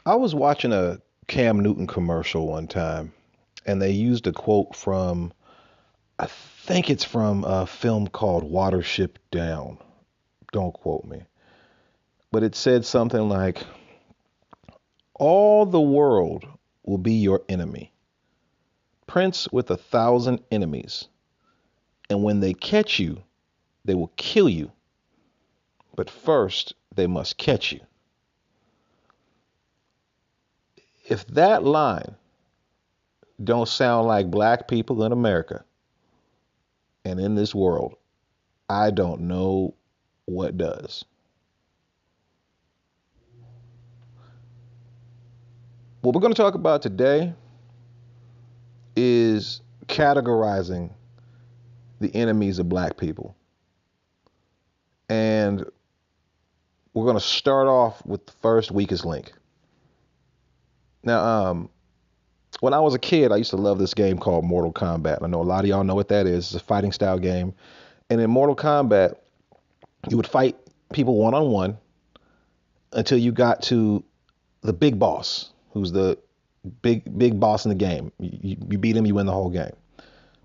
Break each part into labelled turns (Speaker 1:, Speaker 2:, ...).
Speaker 1: I was watching a Cam Newton commercial one time, and they used a quote from, I think it's from a film called Watership Down. Don't quote me. But it said something like, all the world will be your enemy. Prince with 1,000 enemies. And when they catch you, they will kill you. But first, they must catch you. If that line don't sound like black people in America and in this world, I don't know what does. What we're going to talk about today is categorizing the enemies of black people. And we're going to start off with the first weakest link. Now, when I was a kid, I used to love this game called Mortal Kombat. I know a lot of y'all know what that is. It's a fighting style game. And in Mortal Kombat, you would fight people one on one until you got to the big boss, who's the big boss in the game. You beat him, you win the whole game.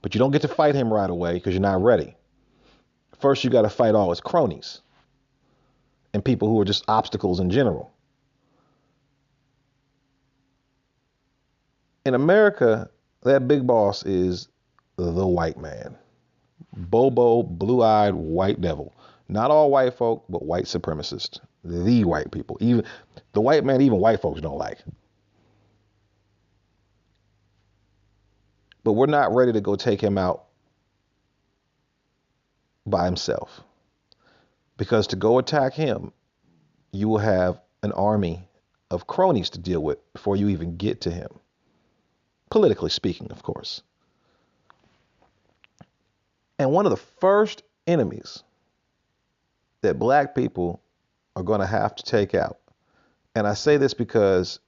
Speaker 1: But you don't get to fight him right away because you're not ready. First, you got to fight all his cronies and people who are just obstacles in general. In America, that big boss is the white man. Bobo, blue-eyed white devil. Not all white folk, but white supremacists. The white people. Even the white man, even white folks don't like. But we're not ready to go take him out by himself. Because to go attack him, you will have an army of cronies to deal with before you even get to him. Politically speaking, of course. And one of the first enemies that black people are going to have to take out, and I say this because,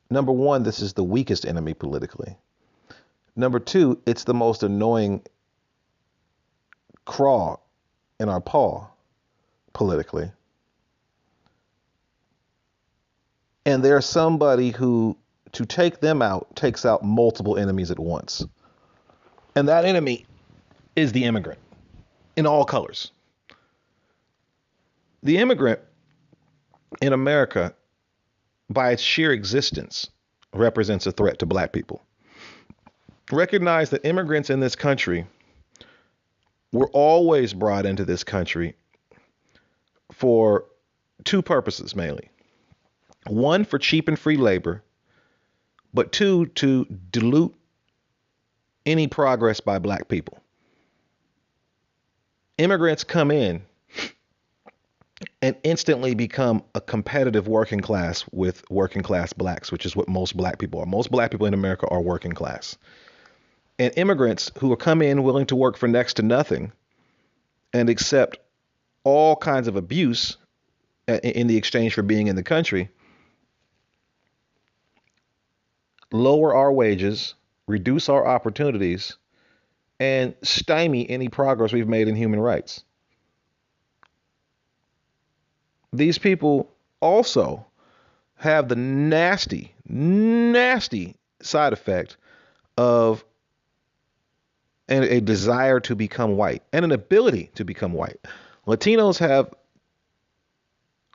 Speaker 1: number one, this is the weakest enemy politically. Number two, it's the most annoying claw in our paw politically. And there's somebody who, to take them out, takes out multiple enemies at once. And that enemy is the immigrant in all colors. The immigrant in America, by its sheer existence, represents a threat to black people. Recognize that immigrants in this country were always brought into this country for two purposes mainly. One, for cheap and free labor, but two, to dilute any progress by black people. Immigrants come in and instantly become a competitive working class with working class blacks, which is what most black people are. Most black people in America are working class. And immigrants who will come in willing to work for next to nothing and accept all kinds of abuse in the exchange for being in the country, lower our wages, reduce our opportunities, and stymie any progress we've made in human rights. These people also have the nasty, nasty side effect of a desire to become white and an ability to become white. Latinos,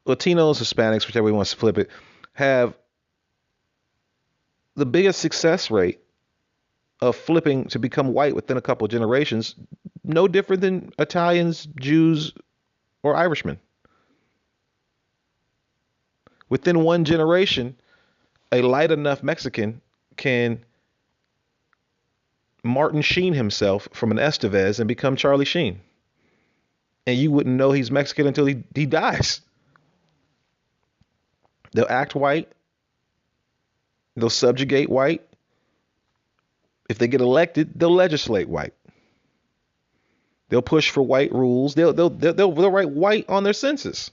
Speaker 1: Hispanics, whichever way wants to flip it, have the biggest success rate of flipping to become white within a couple of generations, no different than Italians, Jews, or Irishmen. Within one generation, a light enough Mexican can Martin Sheen himself from an Estevez and become Charlie Sheen. And you wouldn't know he's Mexican until he dies. They'll act white. They'll subjugate white. If they get elected, they'll legislate white. They'll push for white rules. They'll write white on their census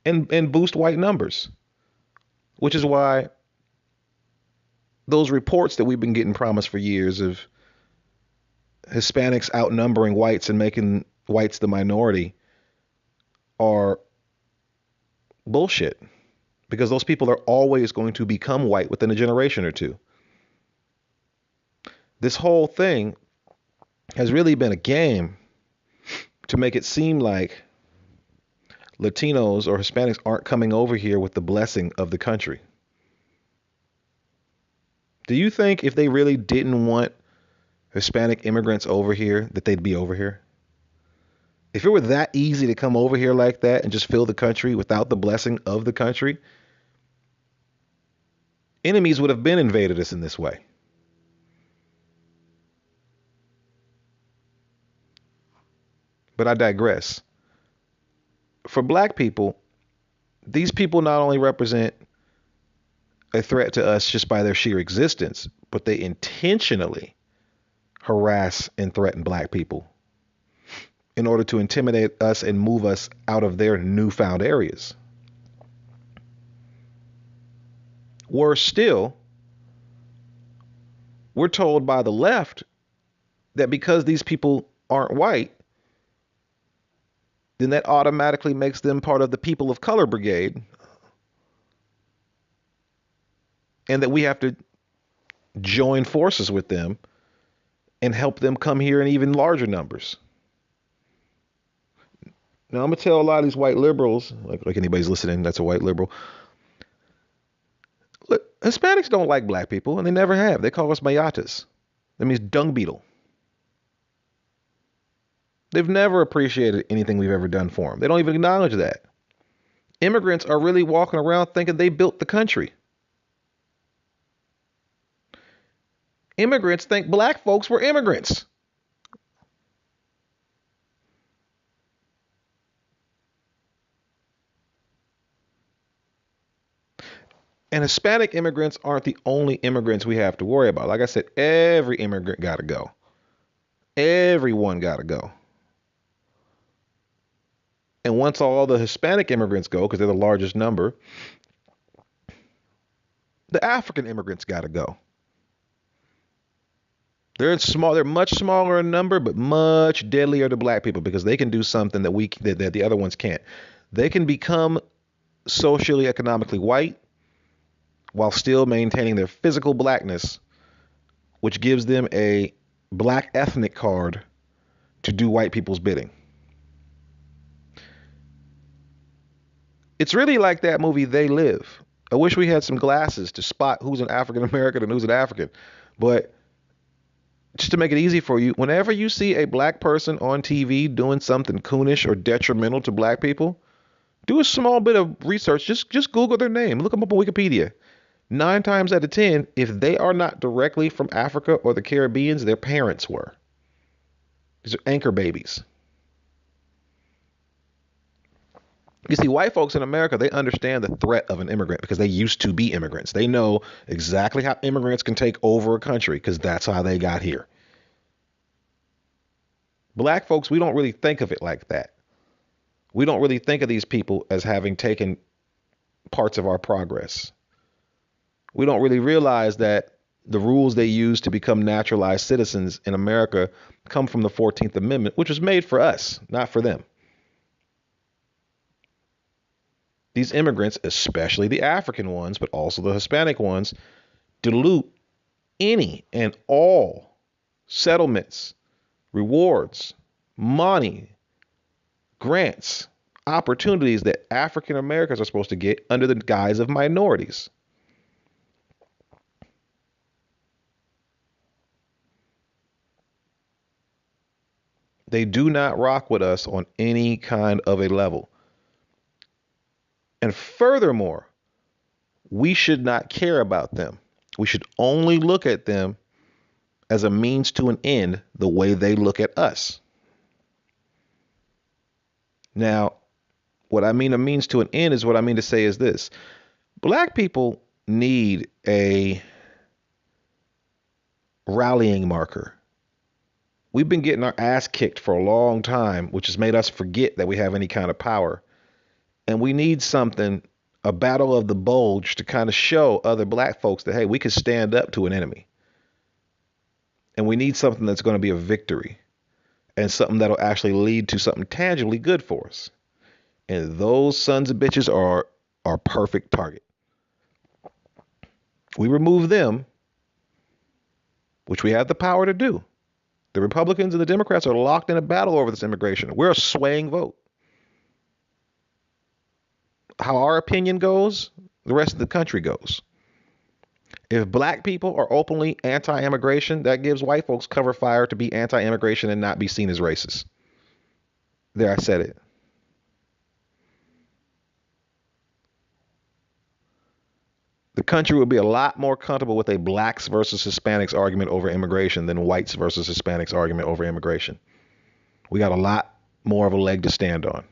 Speaker 1: and boost white numbers, which is why those reports that we've been getting promised for years of Hispanics outnumbering whites and making whites the minority are bullshit. because those people are always going to become white within a generation or two. This whole thing has really been a game to make it seem like Latinos or Hispanics aren't coming over here with the blessing of the country. Do you think if they really didn't want Hispanic immigrants over here, that they'd be over here? If it were that easy to come over here like that and just fill the country without the blessing of the country, enemies would have been invaded us in this way. But I digress. For black people, these people not only represent a threat to us just by their sheer existence, but they intentionally harass and threaten black people in order to intimidate us and move us out of their newfound areas. Worse still, we're told by the left that because these people aren't white, then that automatically makes them part of the people of color brigade, and that we have to join forces with them and help them come here in even larger numbers. Now, I'm going to tell a lot of these white liberals, like anybody's listening that's a white liberal, look, Hispanics don't like black people, and they never have. They call us mayatas. That means dung beetle. They've never appreciated anything we've ever done for them. They don't even acknowledge that. Immigrants are really walking around thinking they built the country. Immigrants think black folks were immigrants. And Hispanic immigrants aren't the only immigrants we have to worry about. Like I said, every immigrant got to go. Everyone got to go. And once all the Hispanic immigrants go, because they're the largest number, the African immigrants got to go. They're small. They're much smaller in number, but much deadlier to black people because they can do something that the other ones can't. They can become socially, economically white while still maintaining their physical blackness, which gives them a black ethnic card to do white people's bidding. It's really like that movie They Live. I wish we had some glasses to spot who's an African American and who's an African. But just to make it easy for you, whenever you see a black person on TV doing something coonish or detrimental to black people, do a small bit of research. Just Google their name. Look them up on Wikipedia. 9 times out of 10, if they are not directly from Africa or the Caribbean, their parents were. These are anchor babies. You see, white folks in America, they understand the threat of an immigrant because they used to be immigrants. They know exactly how immigrants can take over a country because that's how they got here. Black folks, we don't really think of it like that. We don't really think of these people as having taken parts of our progress. We don't really realize that the rules they use to become naturalized citizens in America come from the 14th Amendment, which was made for us, not for them. These immigrants, especially the African ones, but also the Hispanic ones, dilute any and all settlements, rewards, money, grants, opportunities that African Americans are supposed to get under the guise of minorities. They do not rock with us on any kind of a level. And furthermore, we should not care about them. We should only look at them as a means to an end the way they look at us. Now, what I mean a means to an end is what I mean to say is this. Black people need a rallying marker. We've been getting our ass kicked for a long time, which has made us forget that we have any kind of power. And we need something, a battle of the bulge, to kind of show other black folks that, hey, we can stand up to an enemy. And we need something that's going to be a victory and something that'll actually lead to something tangibly good for us. And those sons of bitches are our perfect target. we remove them, which we have the power to do, the Republicans and the Democrats are locked in a battle over this immigration. We're a swaying vote. How our opinion goes, the rest of the country goes. If black people are openly anti-immigration, that gives white folks cover fire to be anti-immigration and not be seen as racist. There, I said it. The country would be a lot more comfortable with a blacks versus Hispanics argument over immigration than whites versus Hispanics argument over immigration. We got a lot more of a leg to stand on.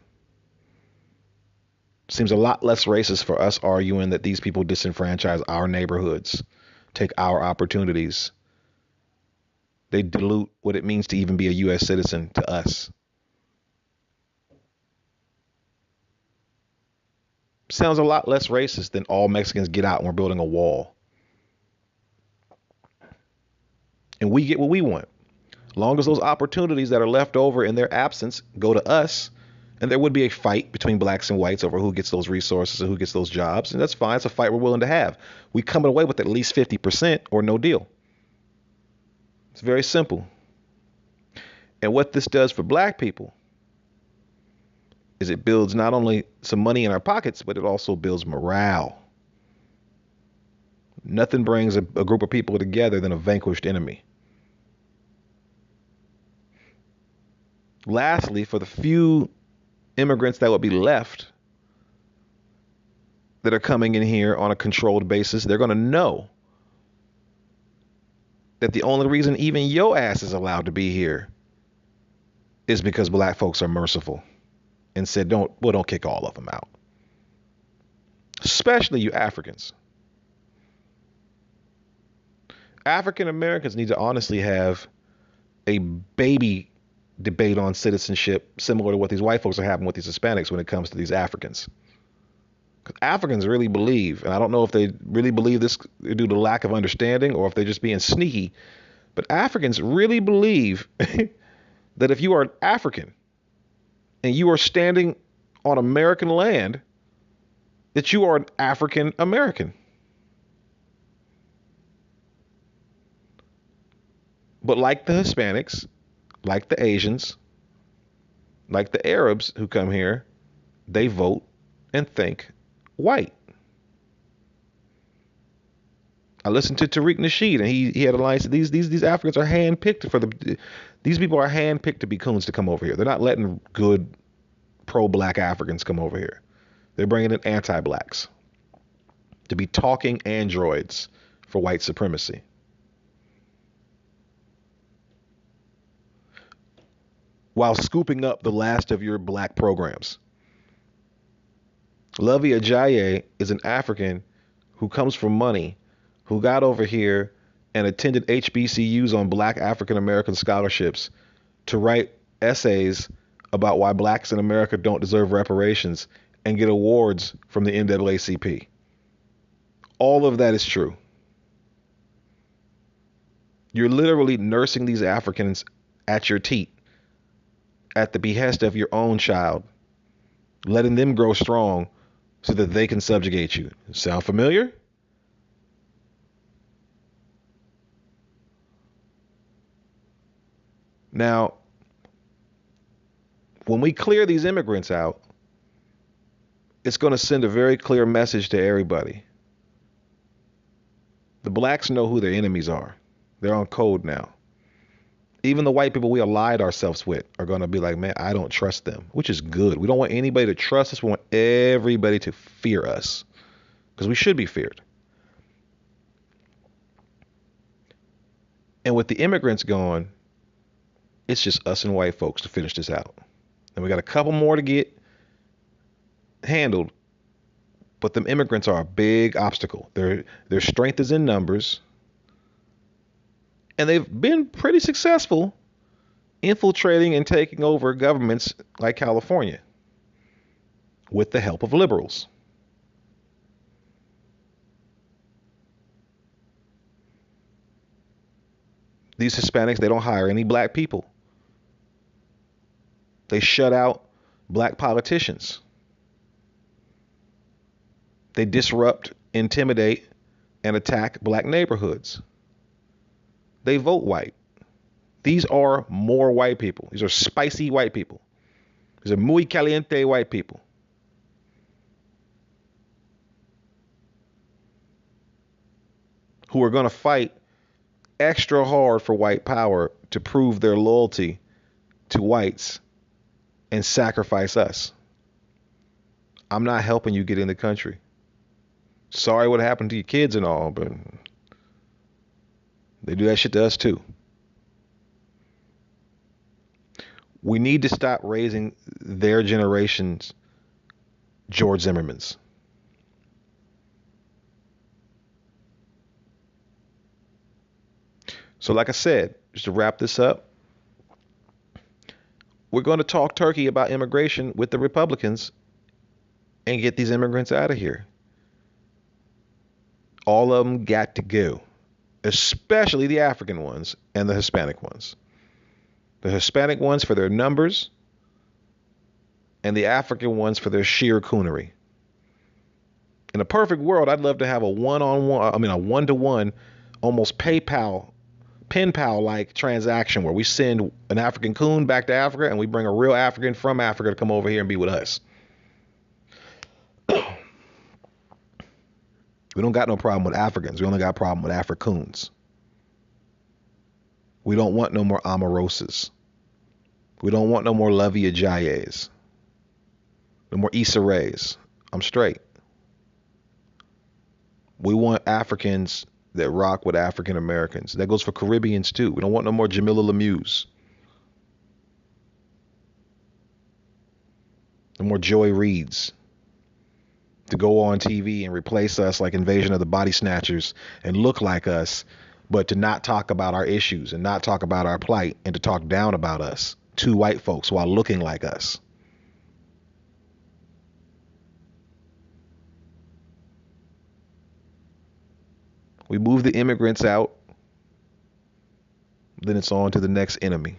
Speaker 1: Seems a lot less racist for us arguing that these people disenfranchise our neighborhoods, take our opportunities. They dilute what it means to even be a U.S. citizen to us. Sounds a lot less racist than all Mexicans get out and we're building a wall. And we get what we want. Long as those opportunities that are left over in their absence go to us, and there would be a fight between blacks and whites over who gets those resources and who gets those jobs, and that's fine. It's a fight we're willing to have. We come away with at least 50% or no deal. It's very simple. And what this does for black people is it builds not only some money in our pockets, but it also builds morale. Nothing brings a group of people together than a vanquished enemy. Lastly, for the few immigrants that would be left that are coming in here on a controlled basis, they're going to know that the only reason even your ass is allowed to be here is because black folks are merciful and said, don't kick all of them out. Especially you Africans. African Americans need to honestly have a baby debate on citizenship similar to what these white folks are having with these Hispanics when it comes to these Africans. Because Africans really believe, and I don't know if they really believe this due to lack of understanding or if they're just being sneaky, but Africans really believe that if you are African and you are standing on American land, that you are an African American. But like the Hispanics, like the Asians, like the Arabs who come here, they vote and think white. I listened to Tariq Nasheed, and he had a line. These Africans are handpicked these people are handpicked to be coons to come over here. They're not letting good pro-black Africans come over here. They're bringing in anti-blacks to be talking androids for white supremacy. While scooping up the last of your black programs. Lovey Ajayi is an African who comes from money, who got over here and attended HBCUs on black African American scholarships to write essays about why blacks in America don't deserve reparations and get awards from the NAACP. All of that is true. You're literally nursing these Africans at your teat, at the behest of your own child, letting them grow strong so that they can subjugate you. Sound familiar? Now, when we clear these immigrants out, it's going to send a very clear message to everybody. The blacks know who their enemies are. They're on code now. Even the white people we allied ourselves with are going to be like, man, I don't trust them, which is good. We don't want anybody to trust us. We want everybody to fear us because we should be feared. And with the immigrants gone, it's just us and white folks to finish this out. And we got a couple more to get handled, but them immigrants are a big obstacle. Their strength is in numbers. And they've been pretty successful infiltrating and taking over governments like California with the help of liberals. These Hispanics, they don't hire any black people. They shut out black politicians. They disrupt, intimidate and attack black neighborhoods. They vote white. These are more white people. These are spicy white people. These are muy caliente white people. Who are going to fight extra hard for white power to prove their loyalty to whites and sacrifice us. I'm not helping you get in the country. Sorry what happened to your kids and all, but they do that shit to us too. We need to stop raising their generation's George Zimmermans. So like I said, just to wrap this up, we're going to talk turkey about immigration with the Republicans and get these immigrants out of here. All of them got to go, especially the African ones and the Hispanic ones. The Hispanic ones for their numbers and the African ones for their sheer coonery. In a perfect world, I'd love to have a one-to-one, almost PayPal, pen pal like transaction where we send an African coon back to Africa and we bring a real African from Africa to come over here and be with us. We don't got no problem with Africans. We only got a problem with Africoons. We don't want no more Omarosas. We don't want no more Lovey Ajayes. No more Issa Rays. I'm straight. We want Africans that rock with African Americans. That goes for Caribbeans too. We don't want no more Jamila Lemieux. No more Joy Reids to go on TV and replace us like Invasion of the Body Snatchers and look like us, but to not talk about our issues and not talk about our plight and to talk down about us, two white folks while looking like us. We move the immigrants out, then it's on to the next enemy.